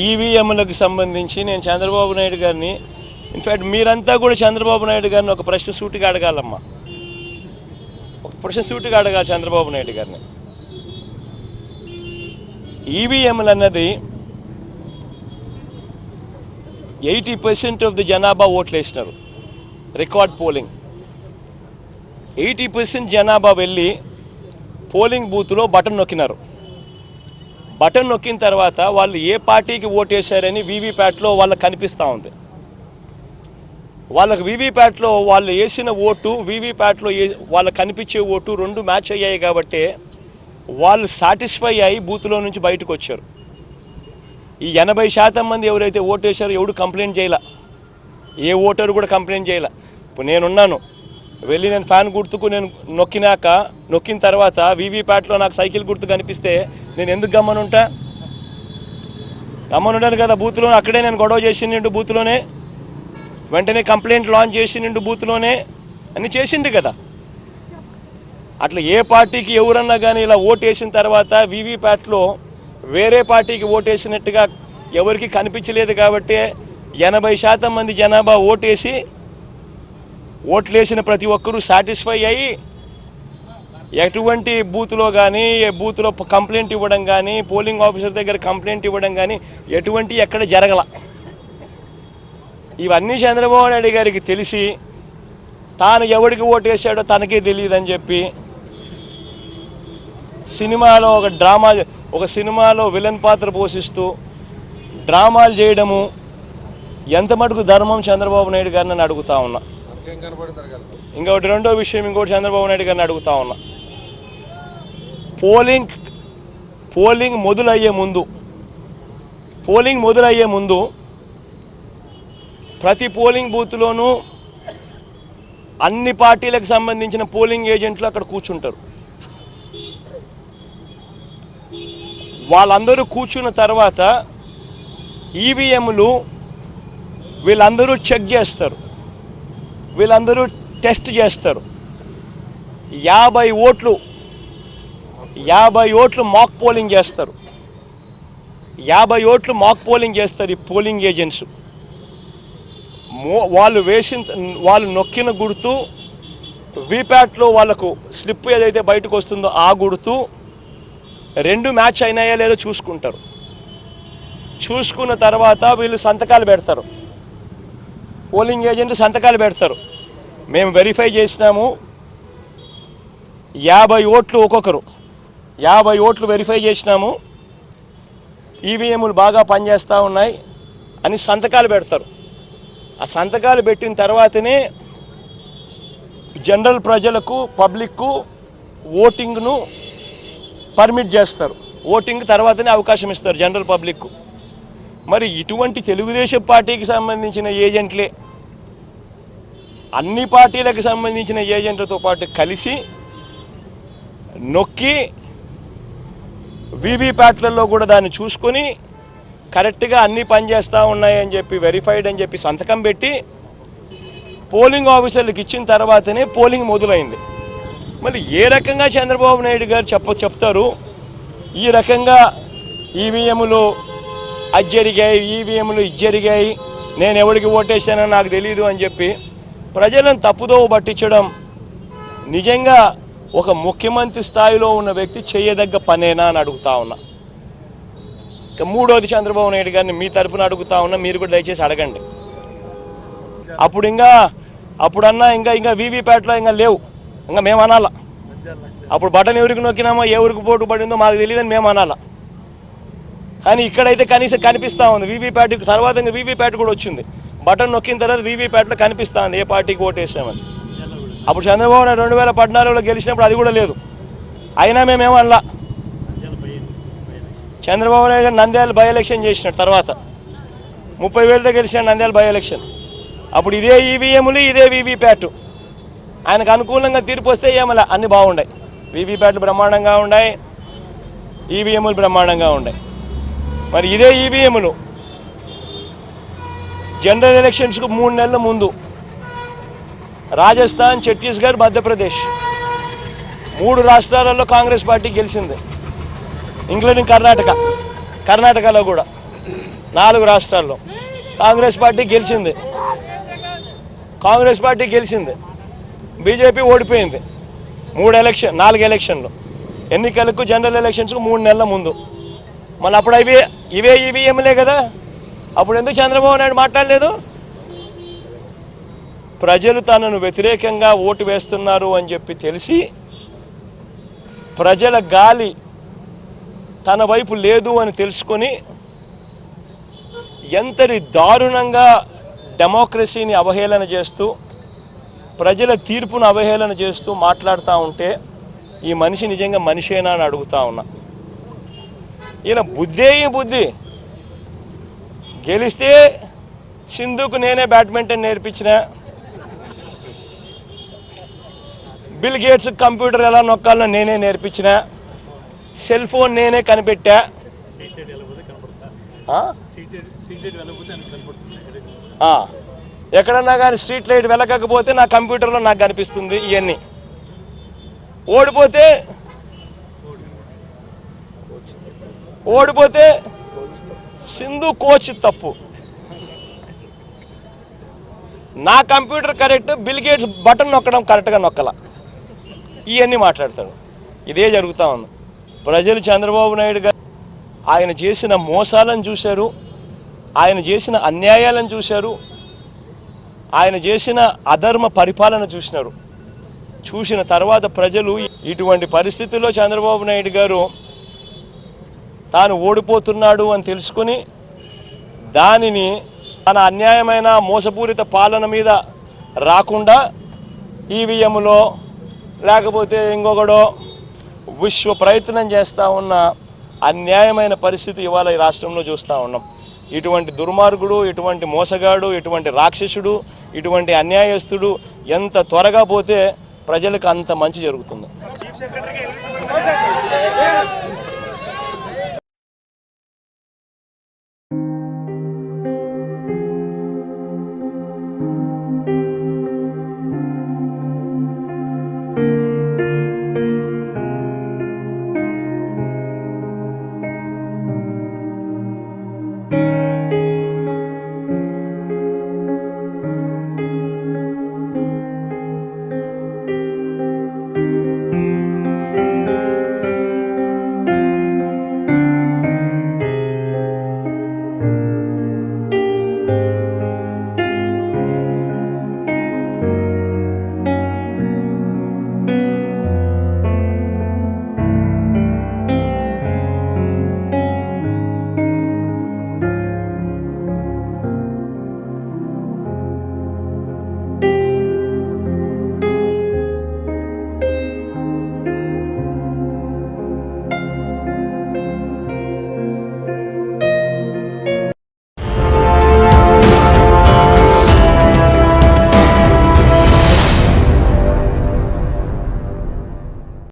ఈవీఎంలకు సంబంధించి నేను చంద్రబాబు నాయుడు గారిని, ఇన్ఫ్యాక్ట్ మీరంతా కూడా చంద్రబాబు నాయుడు గారిని ఒక ప్రశ్న సూటిగా అడగాలమ్మా. ఒక ప్రశ్న సూటిగా అడగాలి చంద్రబాబు నాయుడు గారిని. ఈవీఎంలు అన్నది 80% ఆఫ్ ది జనాభా ఓట్లు వేసినారు. రికార్డ్ పోలింగ్ 80% జనాభా వెళ్ళి పోలింగ్ బూత్లో బటన్ నొక్కినారు. బటన్ నొక్కిన తర్వాత వాళ్ళు ఏ పార్టీకి ఓటేశారని వీవీప్యాట్లో వాళ్ళకి కనిపిస్తూ ఉంది. వాళ్ళకి వీవీప్యాట్లో వాళ్ళు వేసిన ఓటు, వీవీప్యాట్లో వాళ్ళకి కనిపించే ఓటు రెండు మ్యాచ్ అయ్యాయి కాబట్టి వాళ్ళు సాటిస్ఫై అయ్యి బూత్లో నుంచి బయటకు వచ్చారు. ఈ 80% మంది ఎవరైతే ఓటేశారో ఎవడు కంప్లైంట్ చేయాల, ఏ ఓటరు కూడా కంప్లైంట్ చేయాల. ఇప్పుడు నేనున్నాను, వెళ్ళి నేను ఫ్యాన్ గుర్తుకు నేను నొక్కిన తర్వాత వీవీప్యాట్లో నాకు సైకిల్ గుర్తు కనిపిస్తే నేను ఎందుకు గమ్మనుంటాను కదా. బూత్లో అక్కడే నేను గొడవ చేసిండు, బూత్లోనే వెంటనే కంప్లైంట్ లాంచ్ చేసిండు, బూత్లోనే అన్ని చేసిండు కదా. అట్లా ఏ పార్టీకి ఎవరన్నా కానీ ఇలా ఓటేసిన తర్వాత వీవీప్యాట్లో వేరే పార్టీకి ఓటేసినట్టుగా ఎవరికి కనిపించలేదు కాబట్టి 80% మంది జనాభా ఓట్లేసిన ప్రతి ఒక్కరూ సాటిస్ఫై అయ్యి ఎటువంటి బూత్లో కానీ బూత్లో కంప్లైంట్ ఇవ్వడం కానీ పోలింగ్ ఆఫీసర్ దగ్గర కంప్లైంట్ ఇవ్వడం కానీ ఎటువంటి ఎక్కడ జరగల. ఇవన్నీ చంద్రబాబు నాయుడు గారికి తెలిసి తాను ఎవరికి ఓటేసాడో తనకే తెలియదని చెప్పి సినిమాలో ఒక సినిమాలో విలన్ పాత్ర పోషిస్తూ డ్రామాలు చేయడము ఎంత మటుకు ధర్మం చంద్రబాబు నాయుడు గారిని అడుగుతా ఉన్నా. ఇంకొకటి రెండో విషయం, ఇంకోటి చంద్రబాబు నాయుడు గారిని అడుగుతా ఉన్నా. పోలింగ్ మొదలయ్యే ముందు ప్రతి పోలింగ్ బూత్లోనూ అన్ని పార్టీలకు సంబంధించిన పోలింగ్ ఏజెంట్లు అక్కడ కూర్చుంటారు. వాళ్ళందరూ కూర్చున్న తర్వాత ఈవీఎంలు వీళ్ళందరూ చెక్ చేస్తారు, వీళ్ళందరూ టెస్ట్ చేస్తారు. 50 ఓట్లు మాక్ పోలింగ్ చేస్తారు. 50 ఓట్లు మాక్ పోలింగ్ చేస్తారు ఈ పోలింగ్ ఏజెంట్స్. వాళ్ళు నొక్కిన గుర్తు వీప్యాట్లో వాళ్ళకు స్లిప్ ఏదైతే బయటకు వస్తుందో ఆ గుర్తు రెండు మ్యాచ్ అయినాయా లేదో చూసుకుంటారు. చూసుకున్న తర్వాత వీళ్ళు సంతకాలు పెడతారు, పోలింగ్ ఏజెంట్ సంతకాలు పెడతారు. మేము వెరిఫై చేసినాము, 50 ఓట్లు ఒక్కొక్కరు 50 ఓట్లు వెరిఫై చేసినాము, ఈవీఎంలు బాగా పనిచేస్తూ ఉన్నాయి అని సంతకాలు పెడతారు. ఆ సంతకాలు పెట్టిన తర్వాతనే జనరల్ ప్రజలకు, పబ్లిక్కు ఓటింగ్ను పర్మిట్ చేస్తారు. ఓటింగ్ తర్వాతనే అవకాశం ఇస్తారు జనరల్ పబ్లిక్కు. మరి ఇటువంటి తెలుగుదేశం పార్టీకి సంబంధించిన ఏజెంట్లే అన్ని పార్టీలకు సంబంధించిన ఏజెంట్లతో పాటు కలిసి నొక్కి వీవీప్యాట్లలో కూడా దాన్ని చూసుకొని కరెక్ట్గా అన్నీ పనిచేస్తూ ఉన్నాయని చెప్పి వెరిఫైడ్ అని చెప్పి సంతకం పెట్టి పోలింగ్ ఆఫీసర్లకు ఇచ్చిన తర్వాతనే పోలింగ్ మొదలైంది. మళ్ళీ ఏ రకంగా చంద్రబాబు నాయుడు గారు చెప్తారు ఈ రకంగా ఈవీఎంలు అది జరిగాయి, ఈవీఎంలు ఇది జరిగాయి, నేను ఎవరికి ఓటేసానో నాకు తెలియదు అని చెప్పి ప్రజలను తప్పుదోవ పట్టించడం నిజంగా ఒక ముఖ్యమంత్రి స్థాయిలో ఉన్న వ్యక్తి చేయదగ్గ పనేనా అని అడుగుతా ఉన్నా. ఇక మూడోది చంద్రబాబు నాయుడు గారిని మీ తరపున అడుగుతా ఉన్నా, మీరు కూడా దయచేసి అడగండి. అప్పుడన్నా ఇంకా వీవీప్యాట్లో ఇంకా లేవు, ఇంకా మేము అనాలా. అప్పుడు బటన్ ఎవరికి నొక్కినామో ఎవరికి పోటు పడిందో మాకు తెలియదని మేము అనాలా. కానీ ఇక్కడైతే కనీసం కనిపిస్తూ ఉంది. వీవీప్యాట్ తర్వాత ఇంకా వీవీప్యాట్ కూడా వచ్చింది. బటన్ నొక్కిన తర్వాత వీవీప్యాట్లో కనిపిస్తూ ఉంది ఏ పార్టీకి ఓటేసామని. అప్పుడు చంద్రబాబు నాయుడు 2014లో గెలిచినప్పుడు అది కూడా లేదు, అయినా మేమేమనలా. చంద్రబాబు నాయుడు గారు నంద్యాల బై ఎలక్షన్ చేసినాడు, తర్వాత 30,000తో గెలిచినాడు నంద్యాల బై ఎలక్షన్. అప్పుడు ఇదే ఈవీఎంలు ఇదే వీవీప్యాట్, ఆయనకు అనుకూలంగా తీర్పు వస్తే ఏమలా అన్నీ బాగున్నాయి. వీవీప్యాట్లు బ్రహ్మాండంగా ఉన్నాయి, ఈవీఎంలు బ్రహ్మాండంగా ఉన్నాయి. మరి ఇదే ఈవీఎంలు జనరల్ ఎలక్షన్స్కు 3 నెలల ముందు రాజస్థాన్, ఛత్తీస్గఢ్, మధ్యప్రదేశ్ 3 రాష్ట్రాలలో కాంగ్రెస్ పార్టీ గెలిచింది, ఇంక్లూడింగ్ కర్ణాటకలో కూడా. 4 రాష్ట్రాల్లో కాంగ్రెస్ పార్టీ గెలిచింది, బీజేపీ ఓడిపోయింది. 4 ఎలక్షన్లు, ఎన్నికలకు జనరల్ ఎలక్షన్స్కు 3 నెలల ముందు. మళ్ళీ అప్పుడు ఇవే ఈవీఎంలే కదా. అప్పుడు ఎందుకు చంద్రబాబు నాయుడు మాట్లాడలేదు? ప్రజలు తనను వ్యతిరేకంగా ఓటు వేస్తున్నారు అని చెప్పి తెలిసి ప్రజల గాలి తన వైపు లేదు అని తెలుసుకొని ఎంతటి దారుణంగా డెమోక్రసీని అవహేళన చేస్తూ ప్రజల తీర్పును అవహేళన చేస్తూ మాట్లాడుతూ ఉంటే ఈ మనిషి నిజంగా మనిషేనా అని అడుగుతా ఉన్నా. ఈయన బుద్ధి గెలిస్తే సింధుకు నేనే బ్యాడ్మింటన్ నేర్పించిన, బిల్ గేట్స్ కంప్యూటర్ ఎలా నొక్కాలో నేనే నేర్పించిన, సెల్ ఫోన్ నేనే కనిపెట్టా. ఎక్కడన్నా కానీ స్ట్రీట్ లైట్ వెలగకపోతే నా కంప్యూటర్లో నాకు కనిపిస్తుంది. ఇవన్నీ ఓడిపోతే సింధు కోచ్ తప్పు, నా computer correct, bill gates button నొక్కడం కరెక్ట్గా నొక్కల. ఇవన్నీ మాట్లాడతాడు. ఇదే జరుగుతూ ఉంది. ప్రజలు చంద్రబాబు నాయుడు గారు ఆయన చేసిన మోసాలను చూశారు, ఆయన చేసిన అన్యాయాలను చూశారు, ఆయన చేసిన అధర్మ పరిపాలన చూసినారు. చూసిన తర్వాత ప్రజలు ఇటువంటి పరిస్థితుల్లో చంద్రబాబు నాయుడు గారు తాను ఓడిపోతున్నాడు అని తెలుసుకొని దానిని తన అన్యాయమైన మోసపూరిత పాలన మీద రాకుండా ఈవీఎంలో లేకపోతే ఇంకొకడో విశ్వ ప్రయత్నం చేస్తూ ఉన్న అన్యాయమైన పరిస్థితి ఇవాళ ఈ రాష్ట్రంలో చూస్తూ ఉన్నాం. ఇటువంటి దుర్మార్గుడు, ఇటువంటి మోసగాడు, ఇటువంటి రాక్షసుడు, ఇటువంటి అన్యాయస్తుడు ఎంత త్వరగా పోతే ప్రజలకు అంత మంచి జరుగుతుంది.